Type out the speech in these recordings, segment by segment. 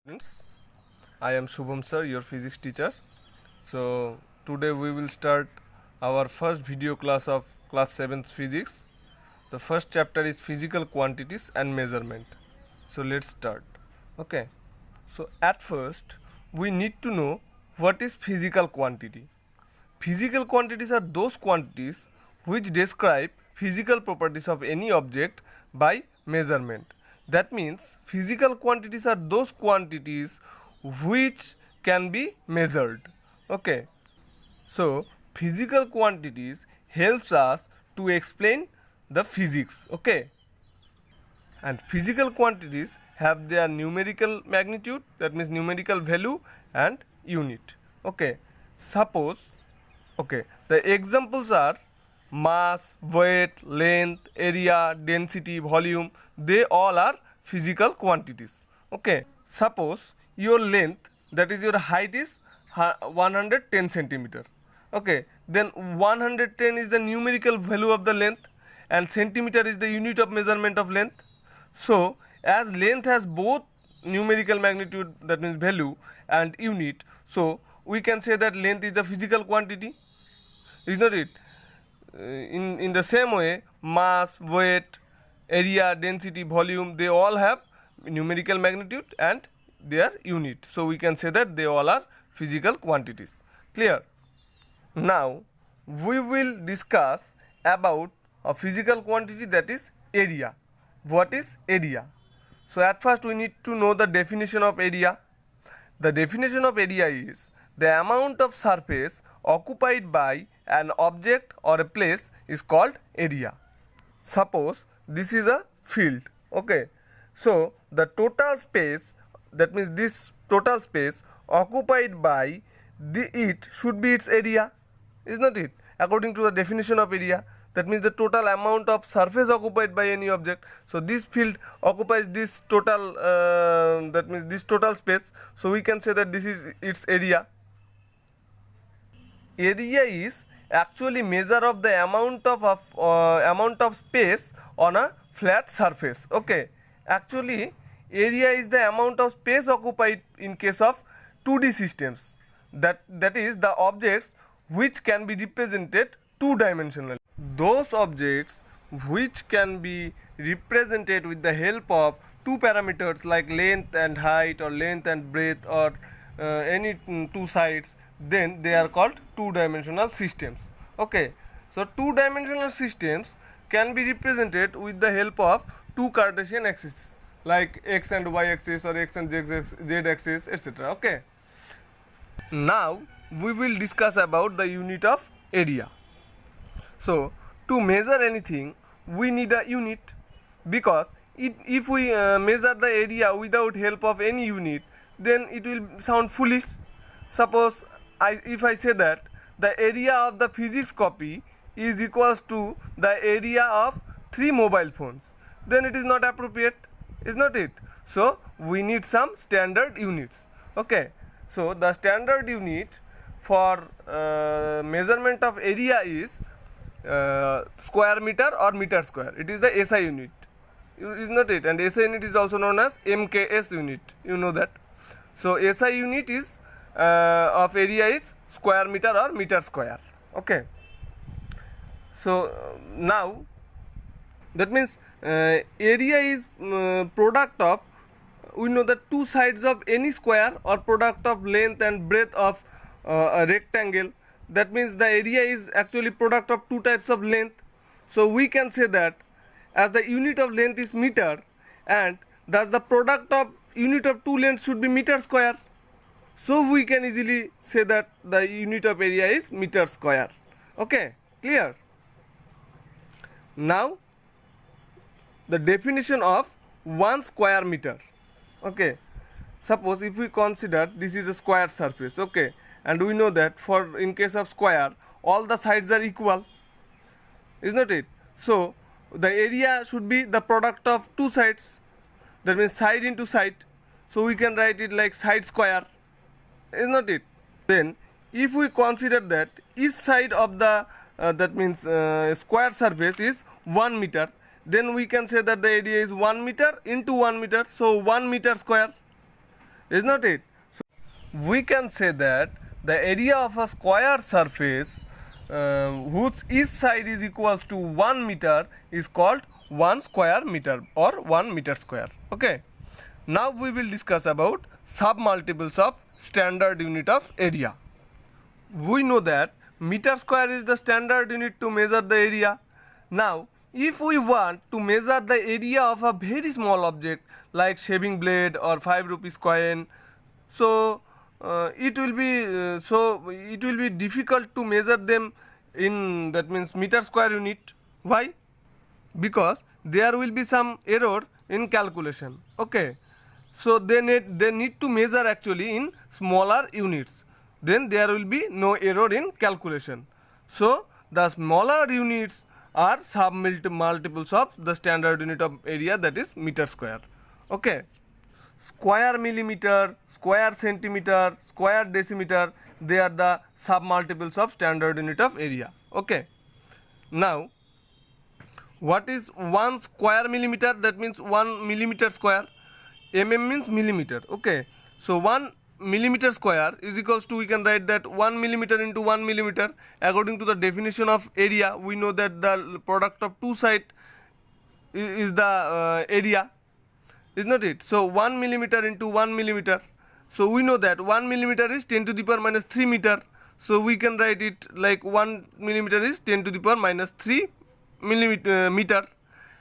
Students, I am Shubham sir, your physics teacher. So today we will start our first video class of class 7th physics. The first chapter is physical quantities and measurement. So let's start. Okay. So at first we need to know what is physical quantity. Physical quantities are those quantities which describe physical properties of any object by measurement. That means physical quantities are those quantities which can be measured. Okay. So physical quantities helps us to explain the physics. Okay. And physical quantities have their numerical magnitude, that means numerical value, and unit. Okay. Suppose, okay, the examples are mass, weight, length, area, density, volume. They all are physical quantities. Okay. Suppose your length, that is your height, is 110 centimeter. Okay. Then 110 is the numerical value of the length, and centimeter is the unit of measurement of length. So as length has both numerical magnitude, that means value, and unit, so we can say that length is the physical quantity, is not it? In the same way, mass, weight, area, density, volume, they all have numerical magnitude and their unit. So we can say that they all are physical quantities. Clear? Now we will discuss about a physical quantity, that is area. What is area? So at first we need to know the definition of area. The definition of area is the amount of surface occupied by an object or a place is called area. Suppose this is a field. Okay. So the total space, that means this total space occupied by it should be its area, is not it? According to the definition of area, that means the total amount of surface occupied by any object. So this field occupies this total, that means this total space. So we can say that this is its area. Area is actually measure of the amount of space on a flat surface. Okay. Actually, area is the amount of space occupied in case of 2D systems. That is the objects which can be represented two-dimensionally. Those objects which can be represented with the help of two parameters like length and height, or length and breadth, or any two sides, then they are called two-dimensional systems. Okay. So two-dimensional systems can be represented with the help of two Cartesian axes like x and y axis, or x and z axis, etc. Okay. Now we will discuss about the unit of area. So to measure anything we need a unit, because if we measure the area without help of any unit, then it will sound foolish. Suppose if I say that the area of the physics copy is equals to the area of 3 mobile phones, then it is not appropriate, is not it? So we need some standard units. Okay. So the standard unit for measurement of area is square meter or meter square. It is the SI unit, is not it? And SI unit is also known as MKS unit, you know that. So SI unit is of area is square meter or meter square. Okay. So now that means area is product of, we know that two sides of any square, or product of length and breadth of a rectangle. That means the area is actually product of two types of length. So we can say that as the unit of length is meter, and thus the product of unit of two lengths should be meter square. So we can easily say that the unit of area is meter square. Okay. Clear? Now the definition of 1 square meter. Okay. Suppose if we consider this is a square surface. Okay. And we know that for in case of square all the sides are equal, is not it? So the area should be the product of two sides, that means side into side. So we can write it like side square, is not it? Then if we consider that each side of the that means square surface is 1 meter, then we can say that the area is 1 meter into 1 meter, so 1 meter square. is not it? So we can say that the area of a square surface whose each side is equals to 1 meter is called 1 square meter or 1 meter square. Okay. Now we will discuss about submultiples of standard unit of area. We know that meter square is the standard unit to measure the area. Now if we want to measure the area of a very small object like shaving blade or 5 rupees coin, so it will be difficult to measure them in, that means, meter square unit. Why? Because there will be some error in calculation. Okay, so they need to measure actually in smaller units, then there will be no error in calculation. So the smaller units are submultiples of the standard unit of area, that is meter square. Okay, square millimeter, square centimeter, square decimeter, they are the submultiples of standard unit of area. Okay, now what is 1 square millimeter? That means 1 millimeter square. Mm means millimeter. Okay, so 1 millimeter square is equals to, we can write that 1 millimeter into 1 millimeter. According to the definition of area, we know that the product of two sides is the area, is not it? So 1 millimeter into 1 millimeter, so we know that 1 millimeter is 10 to the power minus 3 meter. So we can write it like 1 millimeter is 10 to the power minus 3 meter,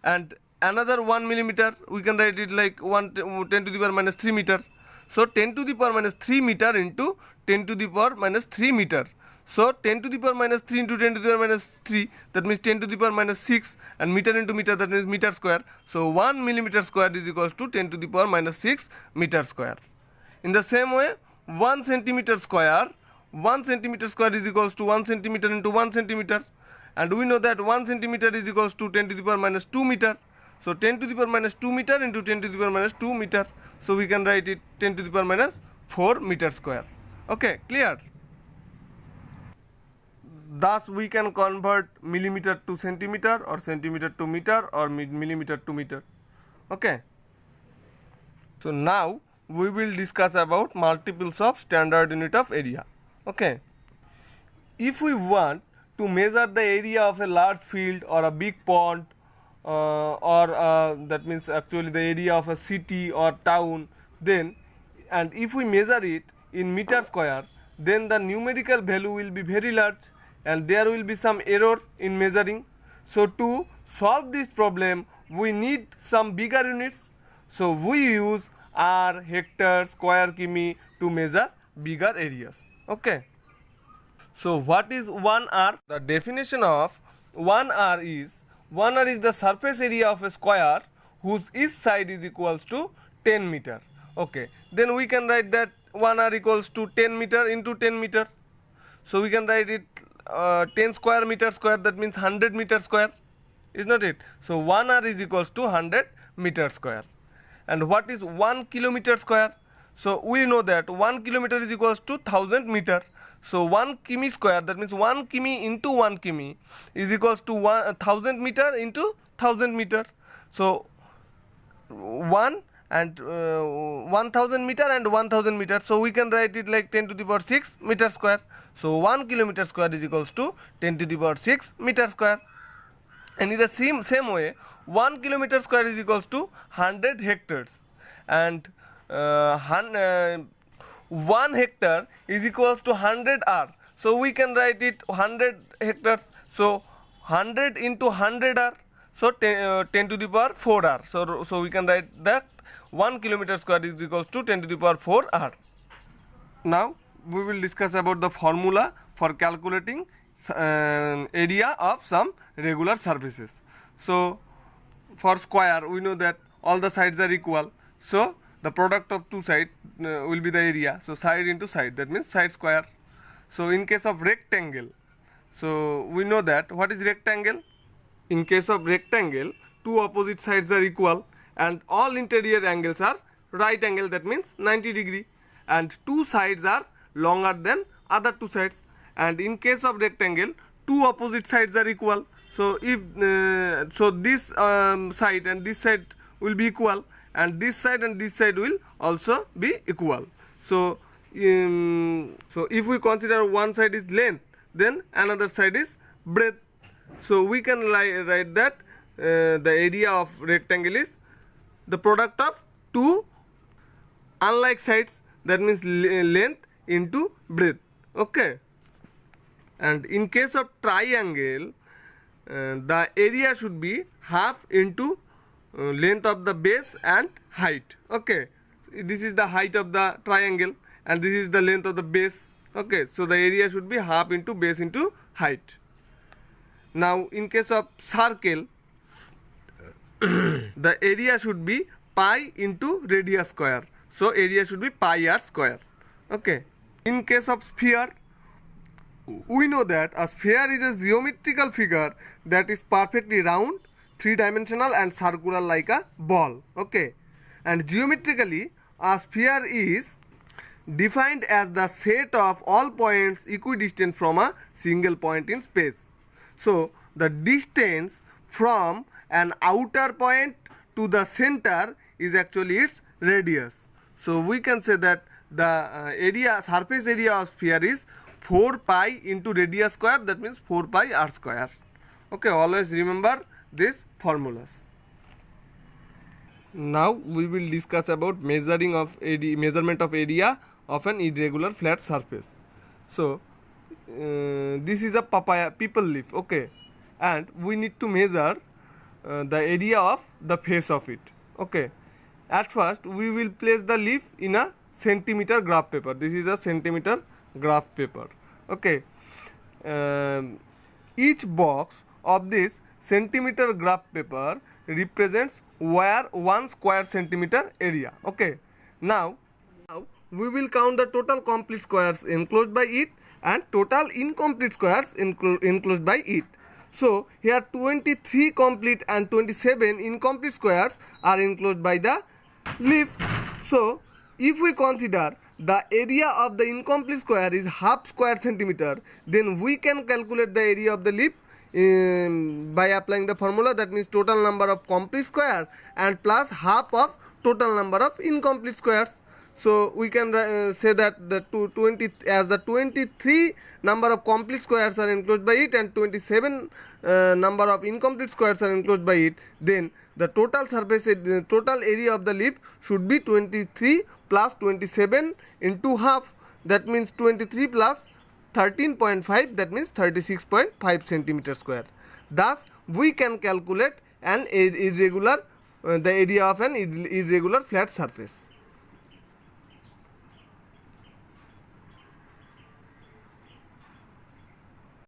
and another 1 millimeter we can write it like 10 to the power minus 3 meter. So 10 to the power minus 3 meter into 10 to the power minus 3 meter. So 10 to the power minus 3 into 10 to the power minus 3, that means 10 to the power minus 6, and meter into meter, that means meter square. So 1 millimeter square is equals to 10 to the power minus 6 meter square. In the same way, 1 centimeter square is equals to 1 centimeter into 1 centimeter, and we know that 1 centimeter is equals to 10 to the power minus 2 meter. So 10 to the power minus 2 meter into 10 to the power minus 2 meter. So we can write it 10 to the power minus 4 meter square. Okay, clear? Thus we can convert millimeter to centimeter or centimeter to meter or millimeter to meter. Okay. So now we will discuss about multiples of standard unit of area. Okay. If we want to measure the area of a large field or a big pond, that means actually the area of a city or town, then, and if we measure it in meter square, then the numerical value will be very large and there will be some error in measuring. So to solve this problem, we need some bigger units. So we use r, hectare, square kilometer to measure bigger areas. Okay. So what is 1 r? The definition of 1 r is, 1 r is the surface area of a square whose each side is equals to 10 meter. Okay, then we can write that 1 r equals to 10 meter into 10 meter. So we can write it 10 square meter square, that means 100 meter square, is not it? So 1 r is equals to 100 meter square. And what is 1 kilometer square? So we know that 1 kilometer is equals to 1000 meter. So 1 kilometer square, that means 1 kilometer into 1 kilometer is equals to 1000 meter into 1000 meter. So 1 and 1000 meter and 1000 meter. So we can write it like 10 to the power 6 meter square. So 1 kilometer square is equals to 10 to the power 6 meter square. And in the same way, 1 kilometer square is equals to 100 hectares, and 1 hectare is equals to 100 r. So we can write it 100 hectares. So 100 into 100 r. So 10 to the power 4 r. So we can write that 1 kilometer square is equals to 10 to the power 4 r. Now we will discuss about the formula for calculating area of some regular surfaces. So for square, we know that all the sides are equal. So the product of two sides will be the area. So side into side, that means side square. So in case of rectangle, so we know that what is rectangle? In case of rectangle, two opposite sides are equal and all interior angles are right angle, that means 90 degree, and two sides are longer than other two sides. And in case of rectangle, two opposite sides are equal. So if so this side and this side will be equal, and this side will also be equal. So if we consider one side is length, then another side is breadth. So we can write that the area of rectangle is the product of two unlike sides, that means length into breadth. Okay. And in case of triangle, the area should be half into length of the base and height. Okay, this is the height of the triangle and this is the length of the base. Okay, so the area should be half into base into height. Now in case of circle, the area should be pi into radius square, so area should be pi r square. Okay, in case of sphere, we know that a sphere is a geometrical figure that is perfectly round, three-dimensional and circular like a ball. Okay, and geometrically a sphere is defined as the set of all points equidistant from a single point in space. So the distance from an outer point to the center is actually its radius. So we can say that the surface area of sphere is 4 pi into radius square, that means 4 pi r square. Okay, always remember these formulas. Now we will discuss about measurement of area of an irregular flat surface. So this is a people leaf. Okay, and we need to measure the area of the face of it. Okay, at first we will place the leaf in a centimeter graph paper. This is a centimeter graph paper. Okay, each box of this centimeter graph paper represents where 1 square centimeter area. Okay, now we will count the total complete squares enclosed by it and total incomplete squares enclosed by it. So here 23 complete and 27 incomplete squares are enclosed by the leaf. So if we consider the area of the incomplete square is half square centimeter, then we can calculate the area of the leaf by applying the formula, that means total number of complete square and plus half of total number of incomplete squares. So we can say that the 23 number of complete squares are enclosed by it and 27 number of incomplete squares are enclosed by it, then the total total area of the leaf should be 23 plus 27 into half, that means 23 plus 13.5, that means 36.5 centimeter square. Thus we can calculate the area of an irregular flat surface.